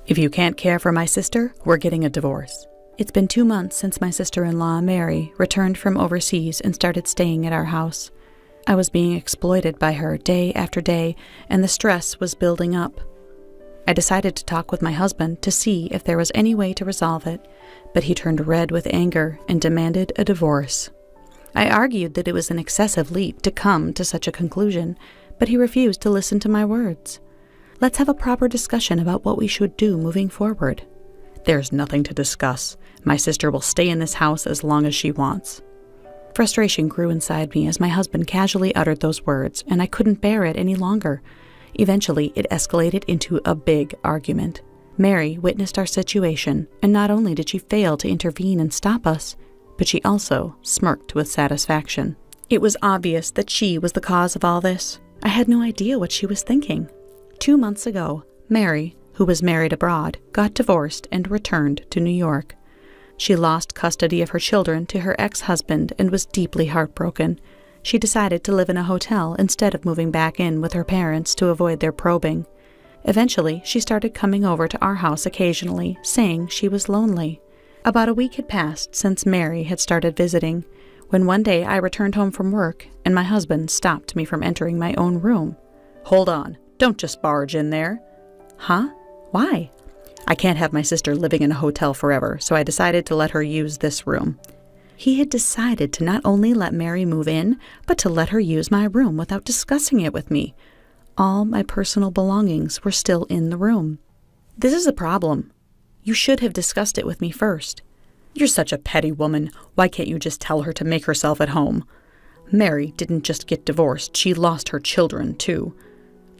If you can't care for my sister, we're getting a divorce. It's been 2 months since my sister-in-law, Mary, returned from overseas and started staying at our house. I was being exploited by her day after day, and the stress was building up. I decided to talk with my husband to see if there was any way to resolve it, but he turned red with anger and demanded a divorce. I argued that it was an excessive leap to come to such a conclusion, but he refused to listen to my words. Let's have a proper discussion about what we should do moving forward. There's nothing to discuss. My sister will stay in this house as long as she wants. Frustration grew inside me as my husband casually uttered those words, and I couldn't bear it any longer. Eventually, it escalated into a big argument. Mary witnessed our situation, and not only did she fail to intervene and stop us, but she also smirked with satisfaction. It was obvious that she was the cause of all this. I had no idea what she was thinking. 2 months ago, Mary, who was married abroad, got divorced and returned to New York. She lost custody of her children to her ex-husband and was deeply heartbroken. She decided to live in a hotel instead of moving back in with her parents to avoid their probing. Eventually, she started coming over to our house occasionally, saying she was lonely. About a week had passed since Mary had started visiting, when one day I returned home from work and my husband stopped me from entering my own room. "Hold on. Don't just barge in there." "Huh? Why?" "I can't have my sister living in a hotel forever, so I decided to let her use this room." He had decided to not only let Mary move in, but to let her use my room without discussing it with me. All my personal belongings were still in the room. "This is a problem. You should have discussed it with me first." "You're such a petty woman. Why can't you just tell her to make herself at home?" "Mary didn't just get divorced, she lost her children, too."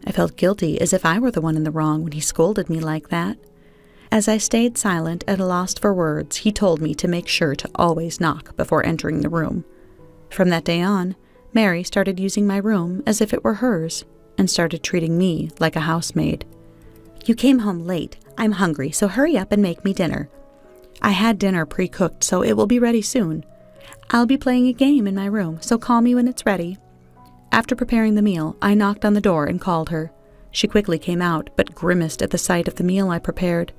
I felt guilty, as if I were the one in the wrong when he scolded me like that. As I stayed silent at a loss for words, he told me to make sure to always knock before entering the room. From that day on, Mary started using my room as if it were hers, and started treating me like a housemaid. "You came home late. I'm hungry, so hurry up and make me dinner." "I had dinner pre-cooked, so it will be ready soon." "I'll be playing a game in my room, so call me when it's ready." After preparing the meal, I knocked on the door and called her. She quickly came out, but grimaced at the sight of the meal I prepared.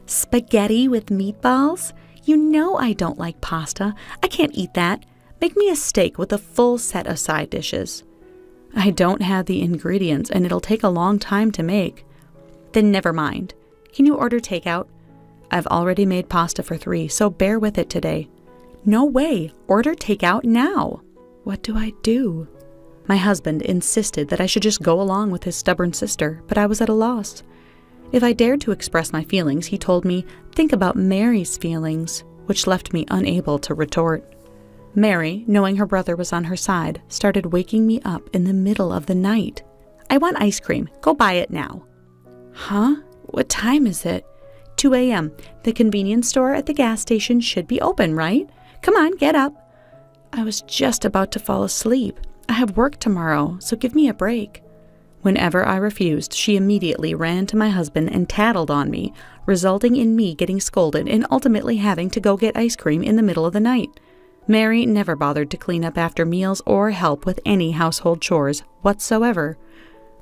"Spaghetti with meatballs? You know I don't like pasta. I can't eat that. Make me a steak with a full set of side dishes." "I don't have the ingredients, and it'll take a long time to make." "Then never mind. Can you order takeout?" "I've already made pasta for 3, so bear with it today." "No way. Order takeout now." What do I do? My husband insisted that I should just go along with his stubborn sister, but I was at a loss. If I dared to express my feelings, he told me, "Think about Mary's feelings," which left me unable to retort. Mary, knowing her brother was on her side, started waking me up in the middle of the night. "I want ice cream. Go buy it now." "Huh? What time is it?" 2 a.m. The convenience store at the gas station should be open, right? Come on, get up." I was just about to fall asleep. "I have work tomorrow, so give me a break." Whenever I refused, she immediately ran to my husband and tattled on me, resulting in me getting scolded and ultimately having to go get ice cream in the middle of the night. Mary never bothered to clean up after meals or help with any household chores whatsoever.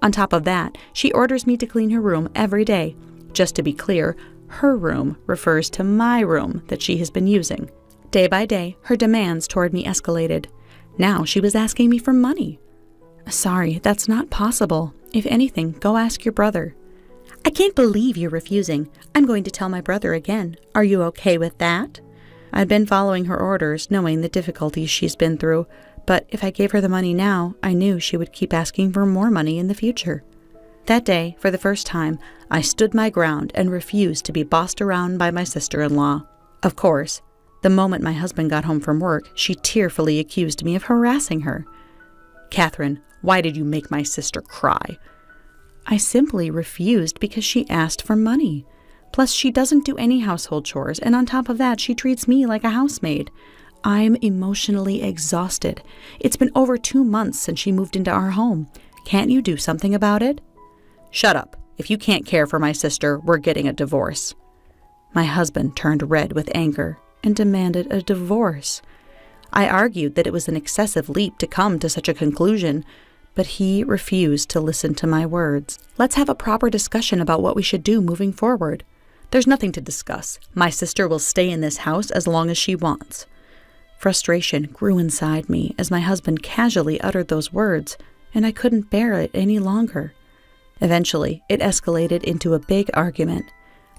On top of that, she orders me to clean her room every day. Just to be clear, her room refers to my room that she has been using. Day by day, her demands toward me escalated. Now she was asking me for money. "Sorry, that's not possible. If anything, go ask your brother." "I can't believe you're refusing. I'm going to tell my brother again. Are you okay with that?" I'd been following her orders, knowing the difficulties she's been through, but if I gave her the money now, I knew she would keep asking for more money in the future. That day, for the first time, I stood my ground and refused to be bossed around by my sister-in-law. Of course, the moment my husband got home from work, she tearfully accused me of harassing her. "Catherine, why did you make my sister cry?" I simply refused because she asked for money. Plus, she doesn't do any household chores, and on top of that, she treats me like a housemaid. I'm emotionally exhausted. It's been over 2 months since she moved into our home. Can't you do something about it? "Shut up. If you can't care for my sister, we're getting a divorce." My husband turned red with anger and demanded a divorce. I argued that it was an excessive leap to come to such a conclusion, but he refused to listen to my words. Let's have a proper discussion about what we should do moving forward. There's nothing to discuss. My sister will stay in this house as long as she wants." Frustration grew inside me as my husband casually uttered those words, and I couldn't bear it any longer. Eventually, it escalated into a big argument.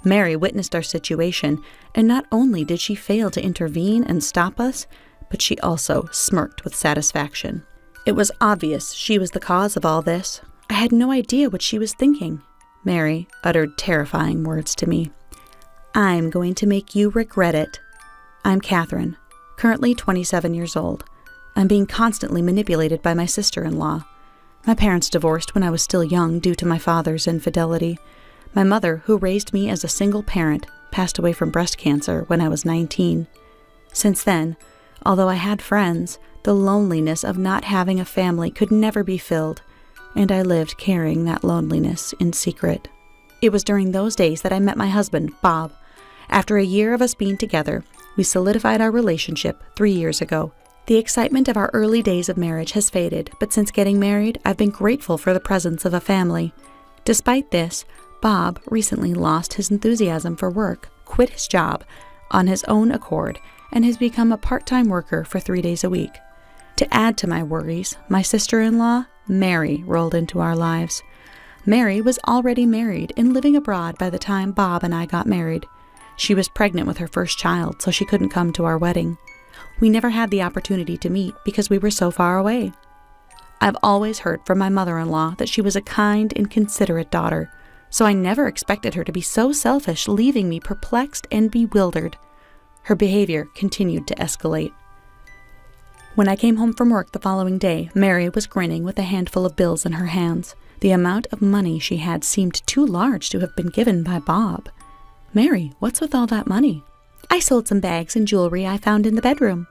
Mary witnessed our situation, and not only did she fail to intervene and stop us, but she also smirked with satisfaction. It was obvious she was the cause of all this. I had no idea what she was thinking. Mary uttered terrifying words to me. "I'm going to make you regret it. I'm Catherine, currently 27 years old. I'm being constantly manipulated by my sister-in-law. My parents divorced when I was still young due to my father's infidelity. My mother, who raised me as a single parent, passed away from breast cancer when I was 19. Since then, although I had friends, the loneliness of not having a family could never be filled, and I lived carrying that loneliness in secret. It was during those days that I met my husband, Bob. After a year of us being together, we solidified our relationship 3 years ago. The excitement of our early days of marriage has faded, but since getting married, I've been grateful for the presence of a family. Despite this, Bob recently lost his enthusiasm for work, quit his job on his own accord, and has become a part-time worker for 3 days a week. To add to my worries, my sister-in-law, Mary, rolled into our lives. Mary was already married and living abroad by the time Bob and I got married. She was pregnant with her first child, so she couldn't come to our wedding. We never had the opportunity to meet because we were so far away. I've always heard from my mother-in-law that she was a kind and considerate daughter, so I never expected her to be so selfish, leaving me perplexed and bewildered. Her behavior continued to escalate. When I came home from work the following day, Mary was grinning with a handful of bills in her hands. The amount of money she had seemed too large to have been given by Bob. "Mary, what's with all that money?" "I sold some bags and jewelry I found in the bedroom."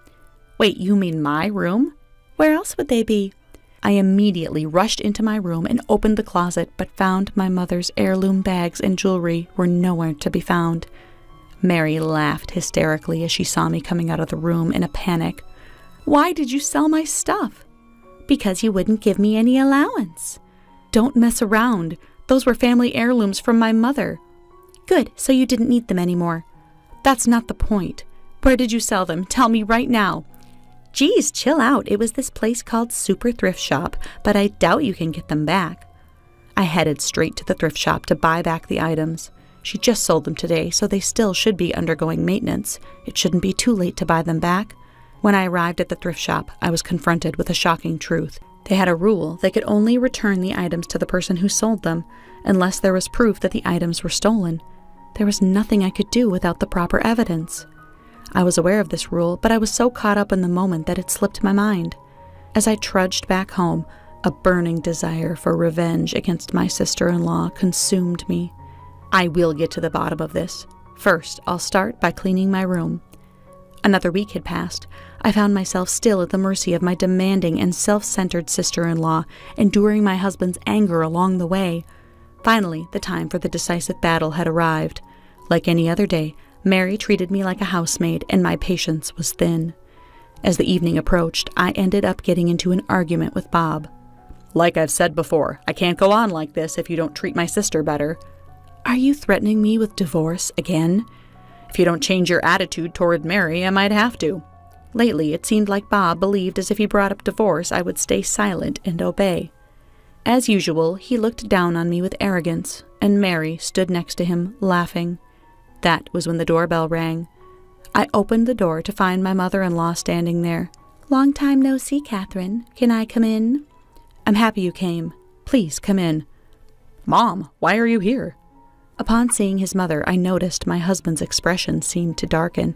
"Wait, you mean my room?" "Where else would they be?" I immediately rushed into my room and opened the closet, but found my mother's heirloom bags and jewelry were nowhere to be found. Mary laughed hysterically as she saw me coming out of the room in a panic. "Why did you sell my stuff?" "Because you wouldn't give me any allowance." "Don't mess around. Those were family heirlooms from my mother." "Good, so you didn't need them anymore." "That's not the point. Where did you sell them? Tell me right now." "Geez, chill out. It was this place called Super Thrift Shop, but I doubt you can get them back." I headed straight to the thrift shop to buy back the items. She just sold them today, so they still should be undergoing maintenance. It shouldn't be too late to buy them back. When I arrived at the thrift shop, I was confronted with a shocking truth. They had a rule they could only return the items to the person who sold them, unless there was proof that the items were stolen. There was nothing I could do without the proper evidence. I was aware of this rule, but I was so caught up in the moment that it slipped my mind. As I trudged back home, a burning desire for revenge against my sister-in-law consumed me. I will get to the bottom of this. First, I'll start by cleaning my room. Another week had passed. I found myself still at the mercy of my demanding and self-centered sister-in-law, enduring my husband's anger along the way. Finally, the time for the decisive battle had arrived. Like any other day, Mary treated me like a housemaid, and my patience was thin. As the evening approached, I ended up getting into an argument with Bob. "Like I've said before, I can't go on like this if you don't treat my sister better." "Are you threatening me with divorce again?" "If you don't change your attitude toward Mary, I might have to." Lately, it seemed like Bob believed as if he brought up divorce, I would stay silent and obey. As usual, he looked down on me with arrogance, and Mary stood next to him, laughing. That was when the doorbell rang. I opened the door to find my mother-in-law standing there. "Long time no see, Catherine. Can I come in?" "I'm happy you came. Please come in." "Mom, why are you here?" Upon seeing his mother, I noticed my husband's expression seemed to darken.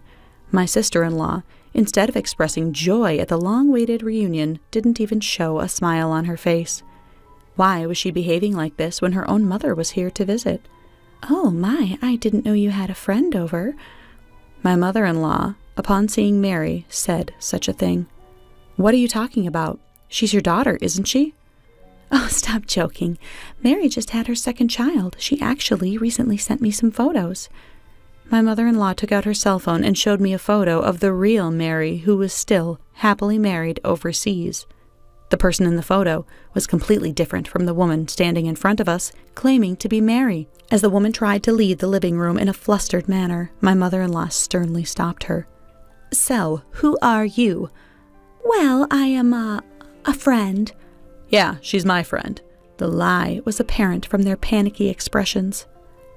My sister-in-law, instead of expressing joy at the long-awaited reunion, didn't even show a smile on her face. Why was she behaving like this when her own mother was here to visit? "Oh my, I didn't know you had a friend over." My mother-in-law, upon seeing Mary, said such a thing. "What are you talking about? She's your daughter, isn't she?" "Oh, stop joking. Mary just had her second child. She actually recently sent me some photos." My mother-in-law took out her cell phone and showed me a photo of the real Mary, who was still happily married overseas. The person in the photo was completely different from the woman standing in front of us, claiming to be Mary. As the woman tried to leave the living room in a flustered manner, my mother-in-law sternly stopped her. "So, who are you?" "Well, I am a friend." "Yeah, she's my friend." The lie was apparent from their panicky expressions.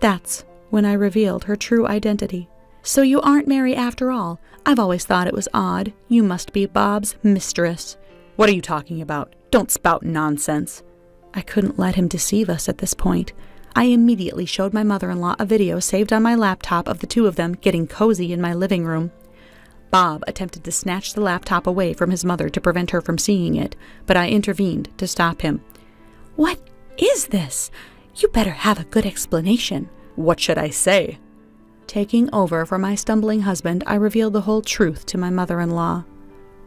That's when I revealed her true identity. "So you aren't Mary after all. I've always thought it was odd. You must be Bob's mistress." "What are you talking about? Don't spout nonsense." I couldn't let him deceive us at this point. I immediately showed my mother-in-law a video saved on my laptop of the two of them getting cozy in my living room. Bob attempted to snatch the laptop away from his mother to prevent her from seeing it, but I intervened to stop him. "What is this? You better have a good explanation." "What should I say?" Taking over for my stumbling husband, I revealed the whole truth to my mother-in-law.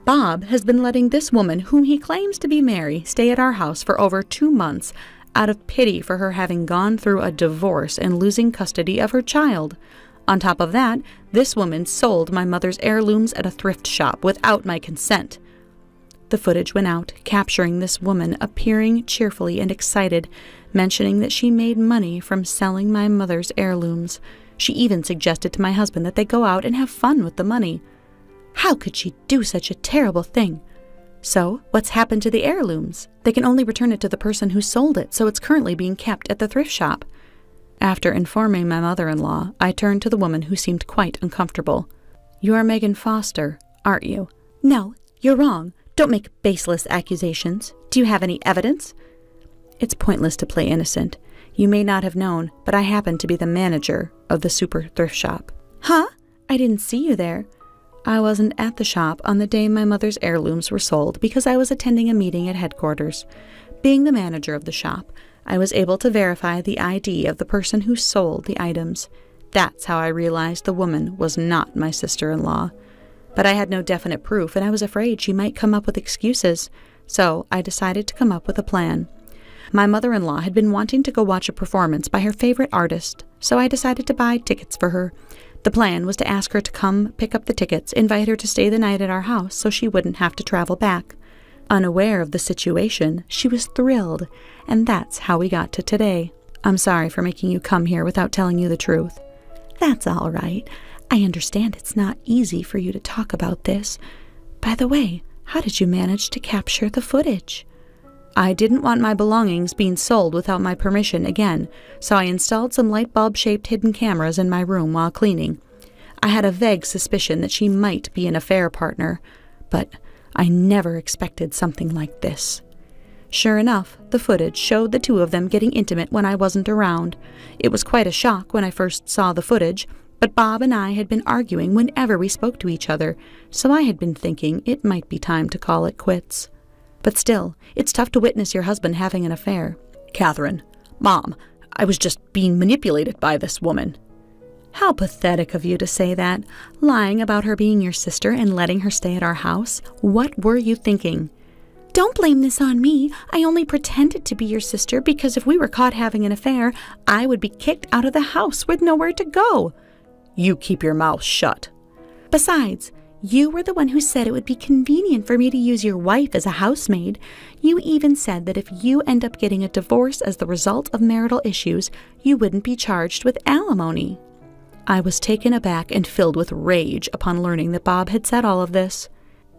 "Bob has been letting this woman, whom he claims to be Mary, stay at our house for over 2 months, out of pity for her having gone through a divorce and losing custody of her child. On top of that, this woman sold my mother's heirlooms at a thrift shop without my consent." The footage went out, capturing this woman appearing cheerfully and excited, mentioning that she made money from selling my mother's heirlooms. She even suggested to my husband that they go out and have fun with the money. How could she do such a terrible thing? "So, what's happened to the heirlooms? They can only return it to the person who sold it, so it's currently being kept at the thrift shop." After informing my mother-in-law, I turned to the woman who seemed quite uncomfortable. "You are Megan Foster, aren't you?" "No, you're wrong. Don't make baseless accusations. Do you have any evidence?" "It's pointless to play innocent. You may not have known, but I happen to be the manager of the super thrift shop." "Huh? I didn't see you there." "I wasn't at the shop on the day my mother's heirlooms were sold because I was attending a meeting at headquarters. Being the manager of the shop, I was able to verify the ID of the person who sold the items. That's how I realized the woman was not my sister-in-law. But I had no definite proof, and I was afraid she might come up with excuses, so I decided to come up with a plan. My mother-in-law had been wanting to go watch a performance by her favorite artist, so I decided to buy tickets for her. The plan was to ask her to come pick up the tickets, invite her to stay the night at our house so she wouldn't have to travel back. Unaware of the situation, she was thrilled, and that's how we got to today. I'm sorry for making you come here without telling you the truth." "That's all right. I understand it's not easy for you to talk about this. By the way, how did you manage to capture the footage?" "I didn't want my belongings being sold without my permission again, so I installed some light bulb-shaped hidden cameras in my room while cleaning. I had a vague suspicion that she might be an affair partner, but I never expected something like this." Sure enough, the footage showed the two of them getting intimate when I wasn't around. It was quite a shock when I first saw the footage, but Bob and I had been arguing whenever we spoke to each other, so I had been thinking it might be time to call it quits. But still, it's tough to witness your husband having an affair. "Catherine, Mom, I was just being manipulated by this woman." How pathetic of you to say that, lying about her being your sister and letting her stay at our house. What were you thinking? "Don't blame this on me. I only pretended to be your sister because if we were caught having an affair, I would be kicked out of the house with nowhere to go." "You keep your mouth shut." "Besides, you were the one who said it would be convenient for me to use your wife as a housemaid. You even said that if you end up getting a divorce as the result of marital issues, you wouldn't be charged with alimony." I was taken aback and filled with rage upon learning that Bob had said all of this.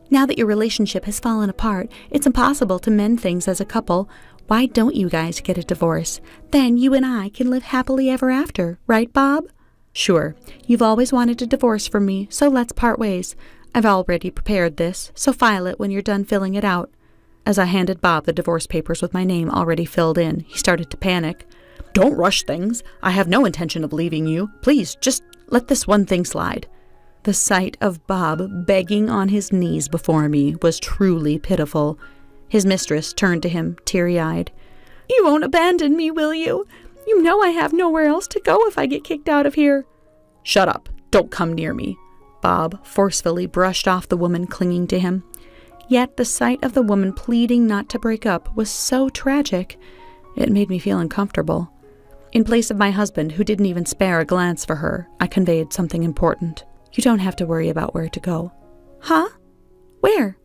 "Now that your relationship has fallen apart, it's impossible to mend things as a couple. Why don't you guys get a divorce? Then you and I can live happily ever after, right, Bob?" "Sure. You've always wanted a divorce from me, so let's part ways. I've already prepared this, so file it when you're done filling it out." As I handed Bob the divorce papers with my name already filled in, he started to panic. "Don't rush things. I have no intention of leaving you. Please, just let this one thing slide." The sight of Bob begging on his knees before me was truly pitiful. His mistress turned to him, teary-eyed. "You won't abandon me, will you? You know I have nowhere else to go if I get kicked out of here." "Shut up. Don't come near me." Bob forcefully brushed off the woman clinging to him. Yet the sight of the woman pleading not to break up was so tragic, it made me feel uncomfortable. In place of my husband, who didn't even spare a glance for her, I conveyed something important. "You don't have to worry about where to go." "Huh? Where?"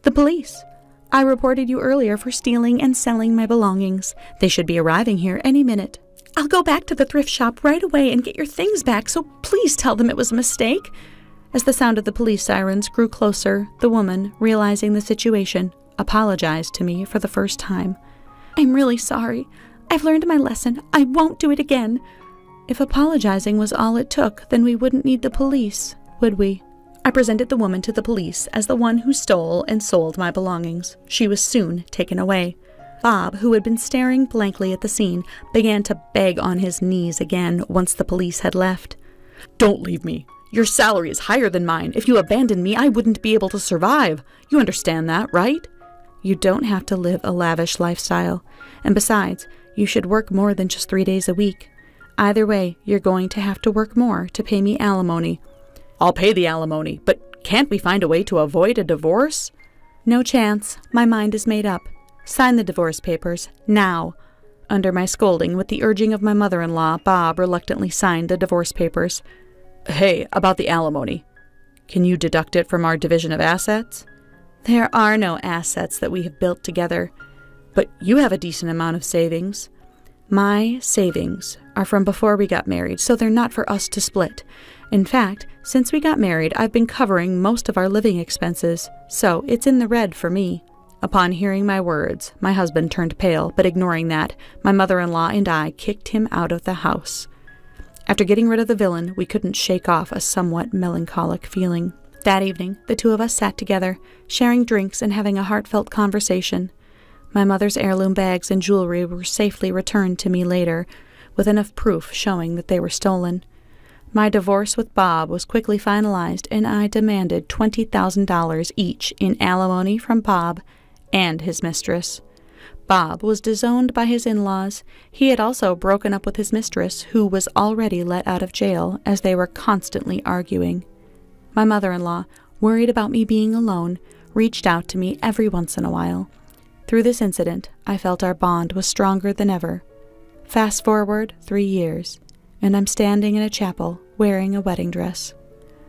"The police. I reported you earlier for stealing and selling my belongings. They should be arriving here any minute." I'll go back to the thrift shop right away and get your things back, so please tell them it was a mistake." As the sound of the police sirens grew closer, the woman, realizing the situation, apologized to me for the first time. "I'm really sorry. I've learned my lesson. I won't do it again." If apologizing was all it took, then we wouldn't need the police, would we? I presented the woman to the police as the one who stole and sold my belongings. She was soon taken away. Bob, who had been staring blankly at the scene, began to beg on his knees again once the police had left. "Don't leave me. Your salary is higher than mine. If you abandoned me, I wouldn't be able to survive. You understand that, right?" You don't have to live a lavish lifestyle. And besides, you should work more than just 3 days a week. Either way, you're going to have to work more to pay me alimony. "I'll pay the alimony, but can't we find a way to avoid a divorce?" "No chance. My mind is made up. Sign the divorce papers, now." Under my scolding, with the urging of my mother-in-law, Bob reluctantly signed the divorce papers. "Hey, about the alimony. Can you deduct it from our division of assets?" "There are no assets that we have built together." "But you have a decent amount of savings." "My savings are from before we got married, so they're not for us to split. In fact, since we got married, I've been covering most of our living expenses, so it's in the red for me." Upon hearing my words, my husband turned pale, but ignoring that, my mother-in-law and I kicked him out of the house. After getting rid of the villain, we couldn't shake off a somewhat melancholic feeling. That evening, the two of us sat together, sharing drinks and having a heartfelt conversation. My mother's heirloom bags and jewelry were safely returned to me later, with enough proof showing that they were stolen. My divorce with Bob was quickly finalized, and I demanded $20,000 each in alimony from Bob and his mistress. Bob was disowned by his in-laws. He had also broken up with his mistress, who was already let out of jail, as they were constantly arguing. My mother-in-law, worried about me being alone, reached out to me every once in a while. Through this incident, I felt our bond was stronger than ever. Fast forward 3 years, and I'm standing in a chapel wearing a wedding dress.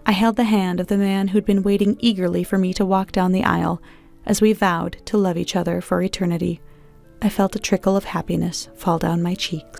I held the hand of the man who'd been waiting eagerly for me to walk down the aisle, as we vowed to love each other for eternity. I felt a trickle of happiness fall down my cheeks.